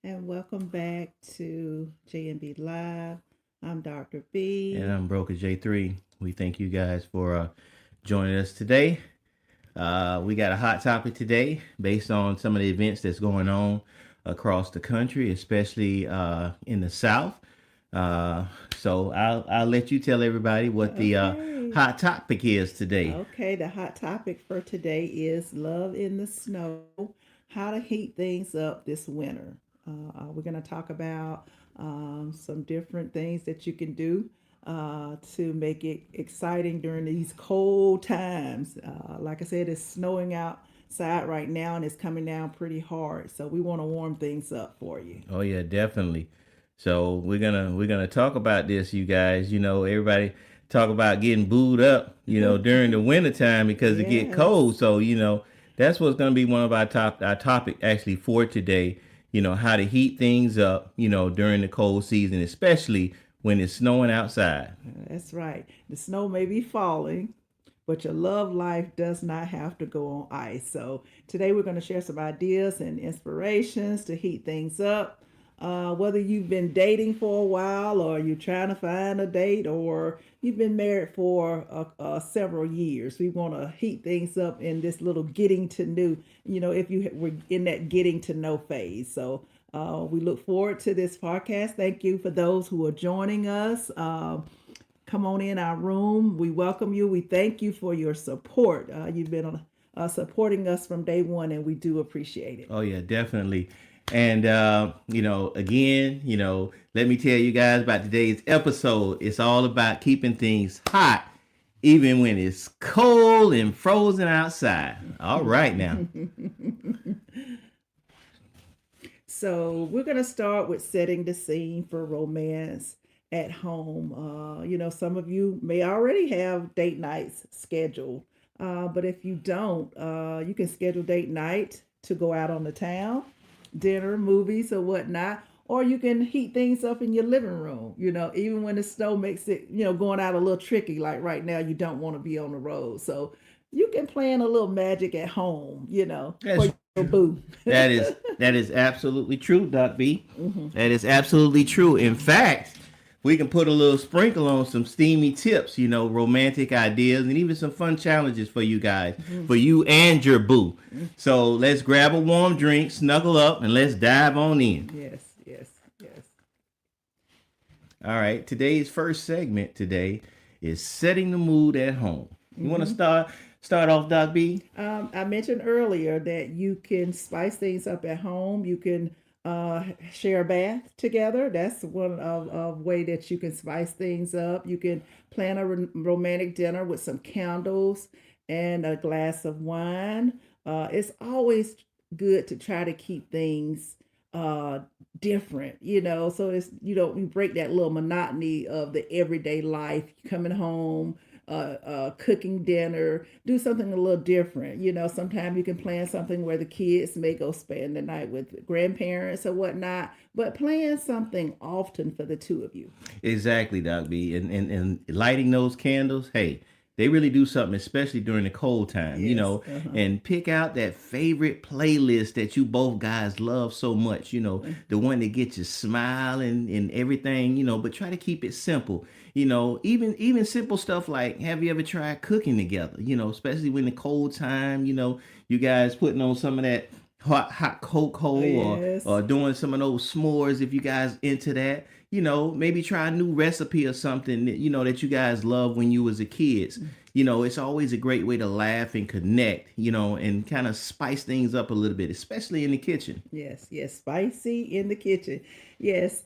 And welcome back to J&B Live. I'm Dr. B. And I'm Broker J3. We thank you guys for joining us today. We got a hot topic today based on some of the events that's going on across the country, especially in the South. Uh, so I'll let you tell everybody what the Okay. hot topic is today. Okay, the hot topic for today is love in the snow, how to heat things up this winter. We're going to talk about some different things that you can do to make it exciting during these cold times. Like I said, it's snowing outside right now and it's coming down pretty hard. So we want to warm things up for you. Oh yeah, definitely. So we're gonna talk about this, you guys. Everybody talk about getting booed up, during the wintertime because it get cold. Yes. So, that's what's gonna be one of our topic actually for today. How to heat things up, during the cold season, especially when it's snowing outside. That's right. The snow may be falling, but your love life does not have to go on ice. So, today we're going to share some ideas and inspirations to heat things up. Whether you've been dating for a while, or you're trying to find a date, or you've been married for several years, we want to heat things up in this little getting to know, if you were in that getting to know phase. So, we look forward to this podcast. Thank you for those who are joining us. Come on in our room. We welcome you. We thank you for your support. You've been supporting us from day one, and we do appreciate it. Oh yeah, definitely. And again, let me tell you guys about today's episode. It's all about keeping things hot, even when it's cold and frozen outside. All right now. So we're going to start with setting the scene for romance at home. Some of you may already have date nights scheduled, but if you don't, you can schedule date night to go out on the town, dinner, movies, or whatnot. Or you can heat things up in your living room, even when the snow makes it, going out a little tricky. Like right now, you don't want to be on the road. So you can plan a little magic at home, for That's your boo. that is absolutely true, Doc B. That is absolutely true. In fact, we can put a little sprinkle on some steamy tips, romantic ideas, and even some fun challenges for you guys, for you and your boo. So let's grab a warm drink, snuggle up, and let's dive on in. Yes, yes, yes. All right. Today's first segment today is setting the mood at home. You want to start off, Doc B? I mentioned earlier that you can spice things up at home. You can share a bath together. That's one of way that you can spice things up. You can plan a romantic dinner with some candles and a glass of wine. It's always good to try to keep things uh different, so it's you break that little monotony of the everyday life, coming home, cooking dinner, do something a little different. Sometimes you can plan something where the kids may go spend the night with grandparents or whatnot, but plan something often for the two of you. Exactly, Doc B. And lighting those candles, hey, they really do something, especially during the cold time, Yes. Uh-huh. and pick out that favorite playlist that you both guys love so much, the one that gets you smiling and everything, but try to keep it simple. Even simple stuff like, have you ever tried cooking together? Especially when the cold time, you guys putting on some of that hot Oh, cocoa, or yes. doing some of those s'mores if you guys into that. Maybe try a new recipe or something that that you guys love when you was a kids. It's always a great way to laugh and connect, and kind of spice things up a little bit, especially in the kitchen. Yes, yes, spicy in the kitchen. Yes,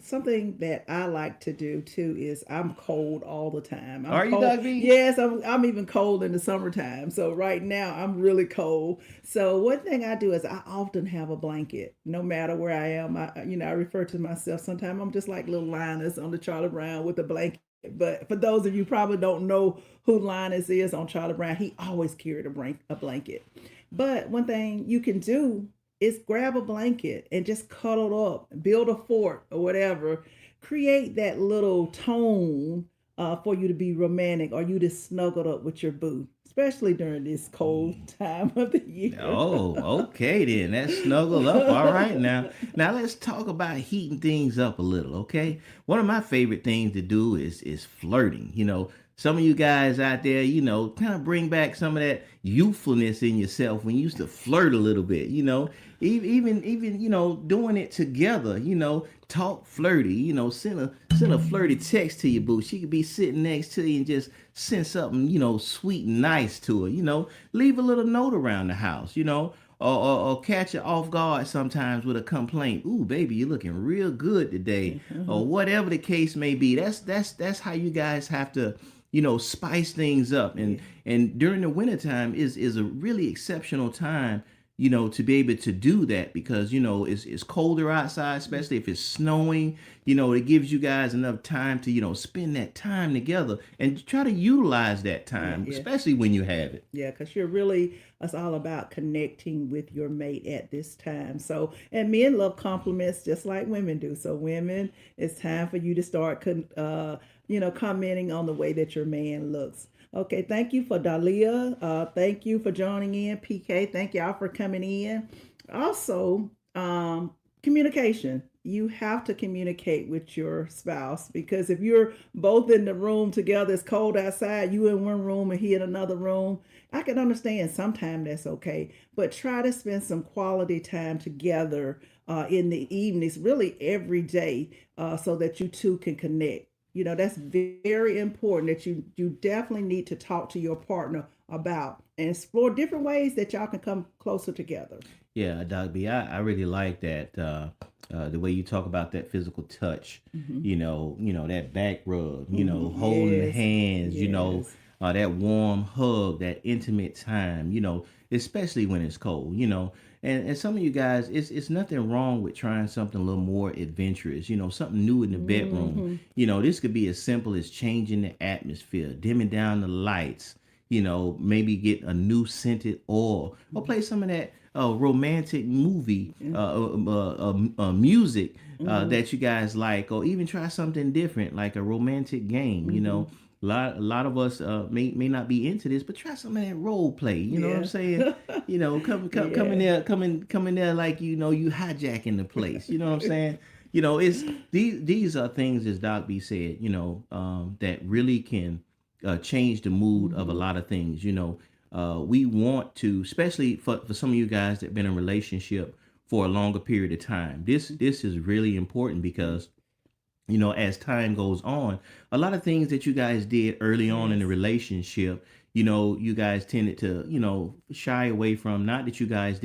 something that I like to do too is I'm cold all the time. I'm Are you, cold. Doug B? Yes, I'm even cold in the summertime. So right now I'm really cold. So one thing I do is I often have a blanket, no matter where I am. I refer to myself sometimes. I'm just like little Linus on the Charlie Brown with a blanket. But for those of you who probably don't know who Linus is on Charlie Brown, he always carried a blanket. But one thing you can do is grab a blanket and just cuddle up, build a fort or whatever. Create that little tone for you to be romantic or you to snuggle up with your boo. especially during this cold time of the year. Oh, okay then. That's snuggle up. All right now. Now let's talk about heating things up a little, okay? One of my favorite things to do is flirting. Some of you guys out there, kind of bring back some of that youthfulness in yourself when you used to flirt a little bit, even doing it together, talk flirty, send a flirty text to your boo. She could be sitting next to you and just send something, sweet and nice to her, leave a little note around the house, or catch her off guard sometimes with a complaint. Ooh, baby, you're looking real good today, or whatever the case may be. That's how you guys have to, spice things up. And during the wintertime is a really exceptional time, to be able to do that because it's colder outside, especially if it's snowing. It gives you guys enough time to spend that time together and try to utilize that Yeah, time, yeah. especially when you have it. Yeah, because you're really, it's all about connecting with your mate at this time. So, and men love compliments just like women do. So, women, it's time for you to start, commenting on the way that your man looks. Okay, thank you for Dalia. Thank you for joining in, PK. Thank y'all for coming in. Also, communication. You have to communicate with your spouse because if you're both in the room together, it's cold outside, you in one room and he in another room. I can understand sometimes that's okay, but try to spend some quality time together in the evenings, really every day, so that you two can connect. That's very important that you definitely need to talk to your partner about and explore different ways that y'all can come closer together. Yeah, Doc B, I really like that the way you talk about that physical touch, Hmm. that back rub, Hmm. holding the Yes, hands, yes. that warm hug, that intimate time, especially when it's cold, and some of you guys, it's nothing wrong with trying something a little more adventurous, something new in the bedroom. Hmm. This could be as simple as changing the atmosphere, dimming down the lights, maybe get a new scented oil or play some of that romantic movie music Hmm. that you guys like, or even try something different like a romantic game. Hmm. A lot of us may not be into this, but try some of that role play. You know what I'm Yeah. saying? Come in Yeah. there, come in there like you hijacking the place. You know what I'm saying? It's these are things, as Doc B said, that really can change the mood of a Hmm. lot of things. We want to, especially for some of you guys that been in a relationship for a longer period of time. This is really important because as time goes on, a lot of things that you guys did early on in the Yes. relationship, you guys tended to, shy away from. Not that you guys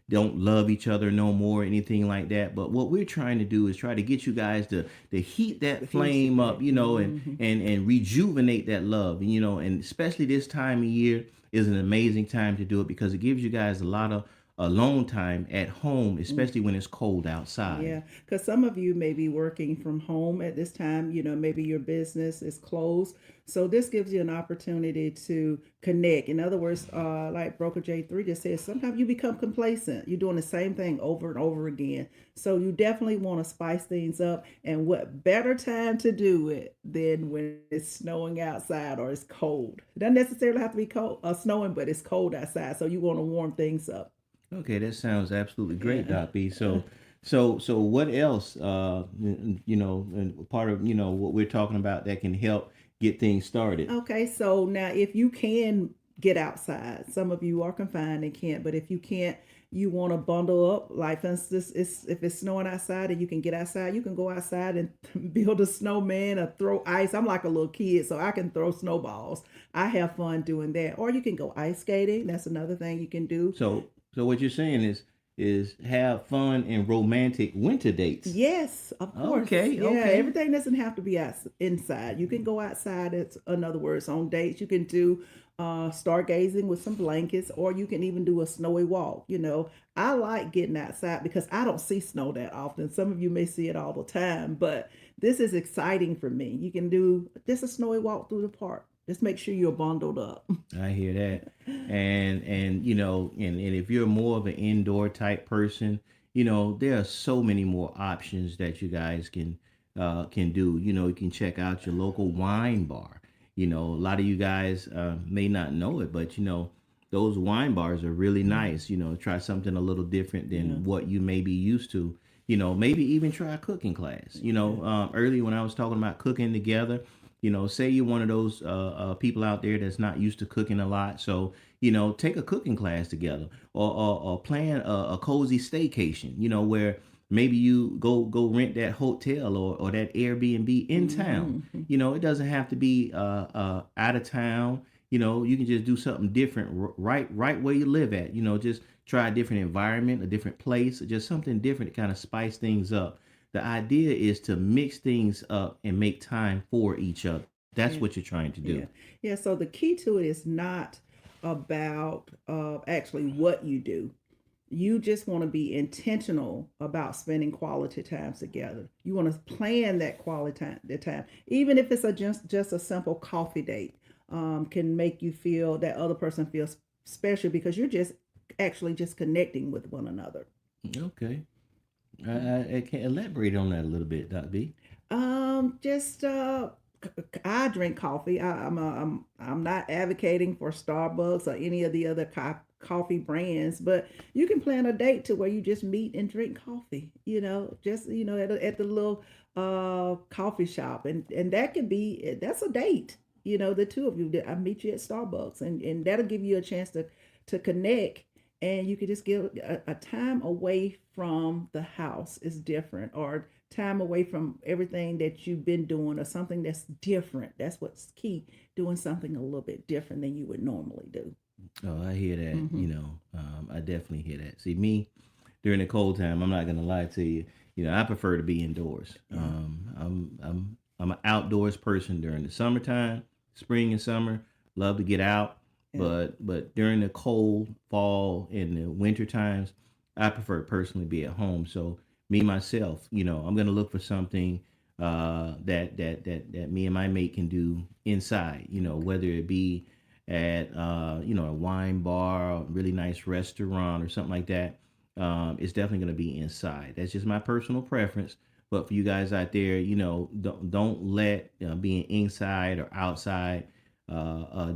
don't love each other no more, or anything like that. But what we're trying to do is try to get you guys to heat that The heat it flame up, back. and Hmm. and rejuvenate that love. And especially this time of year is an amazing time to do it because it gives you guys a lot of alone time at home, especially when it's cold outside. Yeah, because some of you may be working from home at this time. Maybe your business is closed. So this gives you an opportunity to connect. In other words, like Broker J3 just said, sometimes you become complacent. You're doing the same thing over and over again. So you definitely want to spice things up. And what better time to do it than when it's snowing outside or it's cold? It doesn't necessarily have to be cold snowing, but it's cold outside. So you want to warm things up. Okay, that sounds absolutely great, Yeah. Doc B. So what else? And part of what we're talking about that can help get things started. Okay, so now if you can get outside, some of you are confined and can't, but if you can't, you want to bundle up. Like for instance, if it's snowing outside and you can get outside, you can go outside and build a snowman or throw ice. I'm like a little kid, so I can throw snowballs. I have fun doing that. Or you can go ice skating. That's another thing you can do. So what you're saying is have fun and romantic winter dates. Yes, of course. Okay, Yeah, okay. everything doesn't have to be inside. You can go outside. It's in other words on dates. You can do stargazing with some blankets, or you can even do a snowy walk. I like getting outside because I don't see snow that often. Some of you may see it all the time, but this is exciting for me. You can do just a snowy walk through the park. Just make sure you're bundled up. I hear that. And and if you're more of an indoor type person, there are so many more options that you guys can do. You can check out your local wine bar. A lot of you guys may not know it, but those wine bars are really nice. Try something a little different Yeah. than what you may be used to. Maybe even try a cooking class. Okay. Earlier when I was talking about cooking together, say you're one of those people out there that's not used to cooking a lot. So, take a cooking class together, or plan a cozy staycation, where maybe you go rent that hotel or that Airbnb in town. Mhm. It doesn't have to be out of town. You can just do something different right where you live at. Just try a different environment, a different place, or just something different to kind of spice things up. The idea is to mix things up and make time for each other. That's Yeah. what you're trying to Yeah. do. Yeah. So the key to it is not about actually what you do. You just want to be intentional about spending quality times together. You want to plan that quality time, the time, even if it's just a simple coffee date, can make you feel that other person feels special because you're just actually just connecting with one another. Okay. I can elaborate on that a little bit, Doc B. Just I drink coffee. I'm not advocating for Starbucks or any of the other coffee brands, but you can plan a date to where you just meet and drink coffee. Just at the little coffee shop, and that could be that's a date. The two of you. I meet you at Starbucks, and that'll give you a chance to connect, and you could just give a time away from the house is different, or time away from everything that you've been doing, or something that's different. That's what's key. Doing something a little bit different than you would normally do. Oh, I hear that. Hmm. I definitely hear that. See, me during the cold time, I'm not gonna lie to you. I prefer to be indoors. Yeah. I'm an outdoors person during the summertime, spring and summer. Love to get out, Yeah. but during the cold fall and the winter times, I prefer to personally be at home. So me myself, I'm gonna look for something that me and my mate can do inside. Whether it be at a wine bar, a really nice restaurant, or something like that. It's definitely going to be inside. That's just my personal preference. But for you guys out there, don't let being inside or outside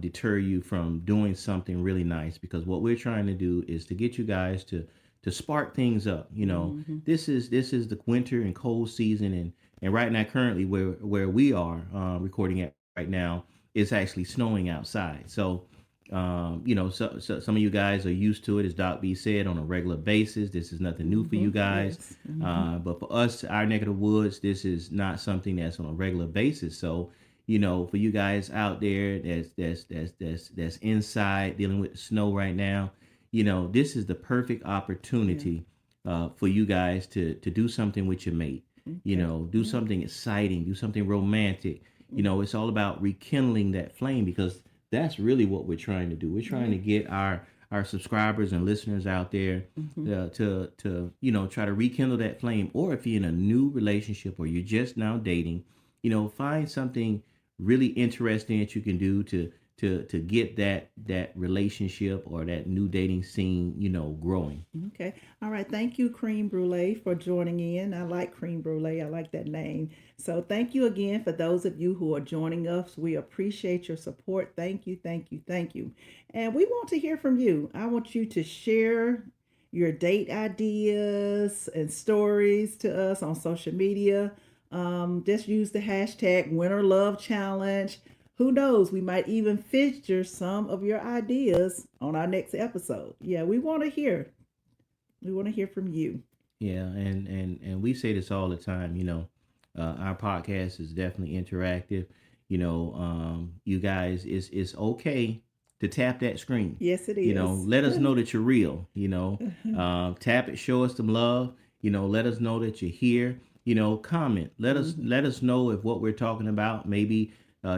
deter you from doing something really nice. Because what we're trying to do is to get you guys to spark things up. Hmm. This is the winter and cold season, and right now currently where we are recording at right now, it's actually snowing outside. So so some of you guys are used to it, as Doc B said, on a regular basis. This is nothing new for Hmm. you guys. Yes. Hmm. But for us, our neck of the woods, this is not something that's on a regular basis. So, for you guys out there that's inside dealing with the snow right now, this is the perfect Yeah. opportunity for you guys to do something with your mate. Okay. Do Yeah. something exciting, do something romantic. It's all about rekindling that flame, because that's really what we're trying to do. We're trying Yeah. to get our subscribers and listeners out there Hmm. to try to rekindle that flame. Or if you're in a new relationship or you're just now dating, find something really interesting that you can do to get that relationship or that new dating scene growing. Okay. All right. Thank you, Cream Brulee, for joining in. I like Cream Brulee. I like that name. So thank you again for those of you who are joining us. We appreciate your support. Thank you. Thank you. Thank you. And we want to hear from you. I want you to share your date ideas and stories to us on social media. Just use the hashtag Winter Love Challenge. Who knows? We might even feature some of your ideas on our next episode. Yeah, we want to hear. We want to hear from you. Yeah, and we say this all the time. Our podcast is definitely interactive. You guys, it's okay to tap that screen. Yes, it is. Let us know that you're real. Tap it, show us some love. Let us know that you're here. Comment. Mhm. Let us know if what we're talking about maybe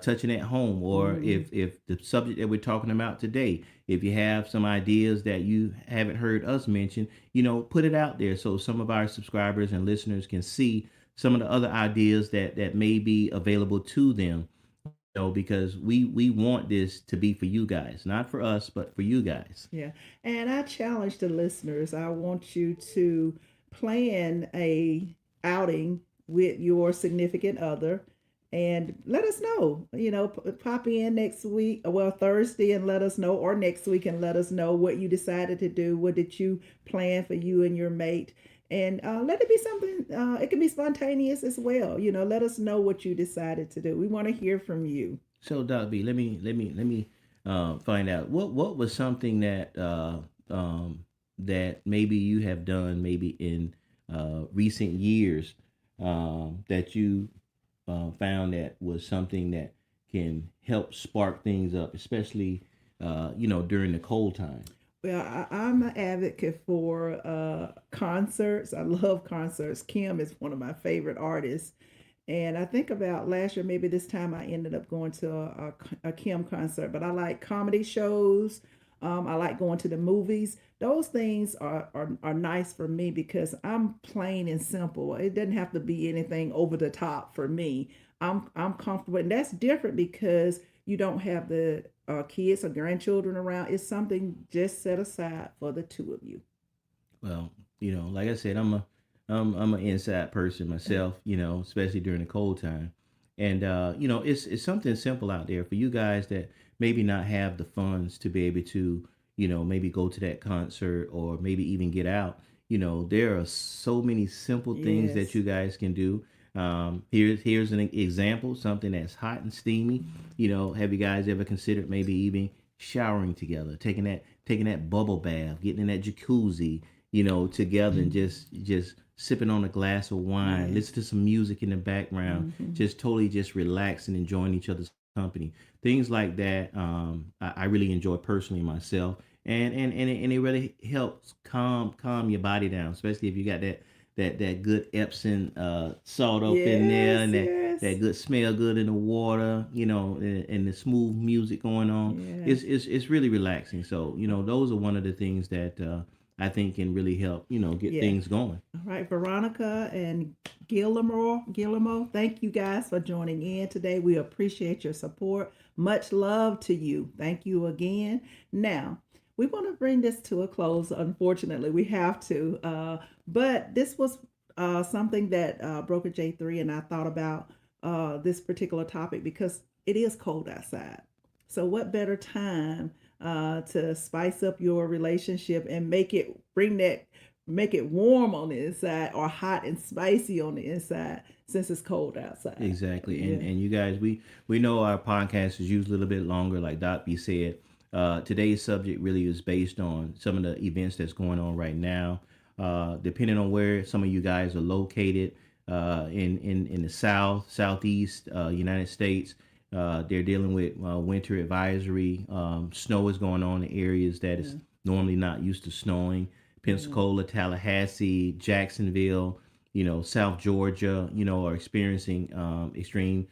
touching at home, or Mhm. if the subject that we're talking about today, if you have some ideas that you haven't heard us mention, put it out there so some of our subscribers and listeners can see some of the other ideas that may be available to them. Because we want this to be for you guys, not for us, but for you guys. Yeah. And I challenge the listeners. I want you to plan a outing with your significant other And let us know, pop in next week, well, Thursday, and let us know, or next week, and let us know what you decided to do. What did you plan for you and your mate? And let it be something, it can be spontaneous as well. Let us know what you decided to do. We want to hear from you. So, Doc B, let me find out what was something that maybe you have done maybe in recent years that you found that was something that can help spark things up, especially during the cold time. Well, I'm an advocate for concerts. I love concerts. Kim is one of my favorite artists. And I think about last year, maybe this time I ended up going to a Kim concert, but I like comedy shows. I like going to the movies. Those things are nice for me because I'm plain and simple. It doesn't have to be anything over the top for me. I'm comfortable, and that's different because you don't have the kids or grandchildren around. It's something just set aside for the two of you. Well, like I said, I'm an inside person myself. Especially during the cold time, and it's something simple out there for you guys that maybe not have the funds to be able to maybe go to that concert or maybe even get out. There are so many simple things that Yes. you guys can do. Here's an example, something that's hot and steamy. Have you guys ever considered maybe even showering together, taking that bubble bath, getting in that jacuzzi, together and just sipping on a glass of wine, Yes. listen to some music in the background, Hmm. just totally just relaxing, enjoying each other's company. Things like that, I really enjoy personally myself, and it really helps calm your body down, especially if you got that good Epsom salt up in there, Yes. and that Yes. good smell good in the water, and the smooth music going on. Yes. It's really relaxing. So those are one of the things that I think can really help get Yeah. things going. All right, Veronica and Guillermo, thank you guys for joining in today. We appreciate your support. Much love to you. Thank you again. Now, we want to bring this to a close. Unfortunately, we have to. But this was something that Broker J3 and I thought about this particular topic because it is cold outside. So, what better time to spice up your relationship and make it warm on the inside or hot and spicy on the inside since it's cold outside. Exactly. and Yeah. and you guys, we know our podcast is usually a little bit longer, like Doc B said. Today's subject really is based on some of the events that's going on right now. Depending on where some of you guys are located, in the southeast United States, they're dealing with winter advisory. Snow is going on in areas that is Yeah. normally not used to snowing. Yeah. Pensacola, Tallahassee, Jacksonville, South Georgia, are experiencing extreme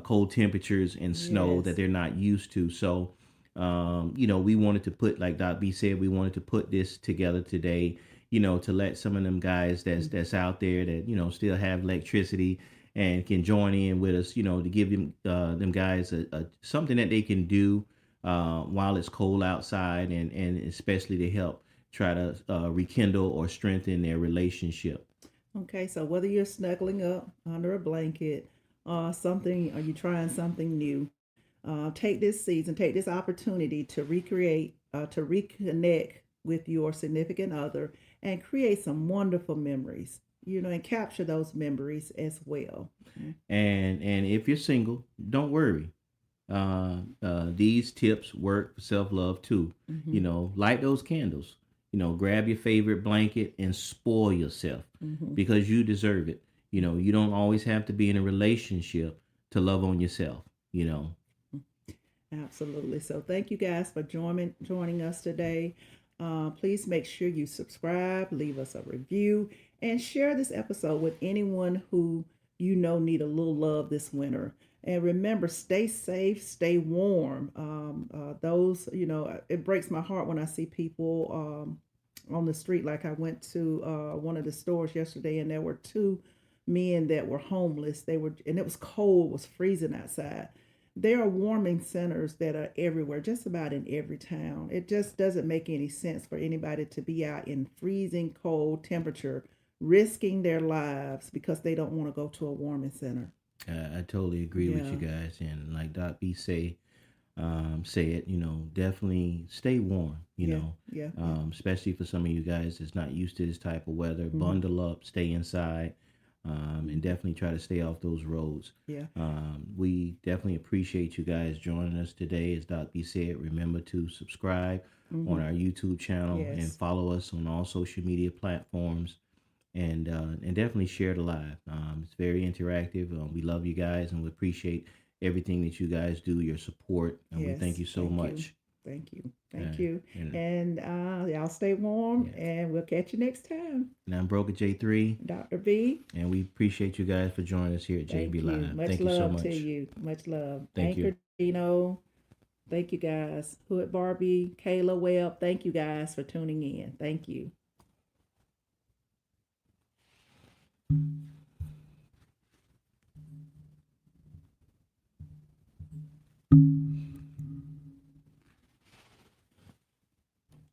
cold temperatures and snow that Yes. they're not used to. So, we wanted to put, like Doc B said, we wanted to put this together today, to let some of them guys that's out there that still have electricity and can join in with us, to give them guys something that they can do while it's cold outside, and especially to help try to rekindle or strengthen their relationship. Okay, so whether you're snuggling up under a blanket or something, or you're trying something new, take this opportunity to to reconnect with your significant other and create some wonderful memories, and capture those memories as well. And if you're single, don't worry. These tips work for self love too. Mm-hmm. Light those candles. Grab your favorite blanket and spoil yourself Mm-hmm. because you deserve it. You don't always have to be in a relationship to love on yourself. You know. Absolutely. So thank you guys for joining us today. Please make sure you subscribe, leave us a review, and share this episode with anyone who need a little love this winter. And remember, stay safe, stay warm. Those, it breaks my heart when I see people on the street. Like I went to one of the stores yesterday, and there were two men that were homeless. And it was cold, it was freezing outside. There are warming centers that are everywhere, just about in every town. It just doesn't make any sense for anybody to be out in freezing cold temperature, risking their lives because they don't want to go to a warming center. I totally agree with you Yeah, guys, and like Doc B said, definitely stay warm. yeah, yeah, yeah. Especially for some of you guys that's not used to this type of weather. Hmm. Bundle up, stay inside, and Hmm. definitely try to stay off those roads. Yeah. We definitely appreciate you guys joining us today. As Doc B said, remember to subscribe on Hmm. our YouTube channel and Yes. follow us on all social media platforms, and definitely share the live. It's very interactive. We love you guys, and we appreciate everything that you guys do, your support, and we thank Yes. you so Thank you. much. Thank you. Thank Uh, you. and And y'all stay warm, yeah, and we'll catch you next time. and I'm Broker J3, Dr. B, and we appreciate you guys for joining us here at JB thank you. Live. Much Thank you so love to much. you. Much love. Thank you. Anchor Dino, thank you guys. Hood Barbie, Kayla Webb, thank you guys for tuning in. Thank you.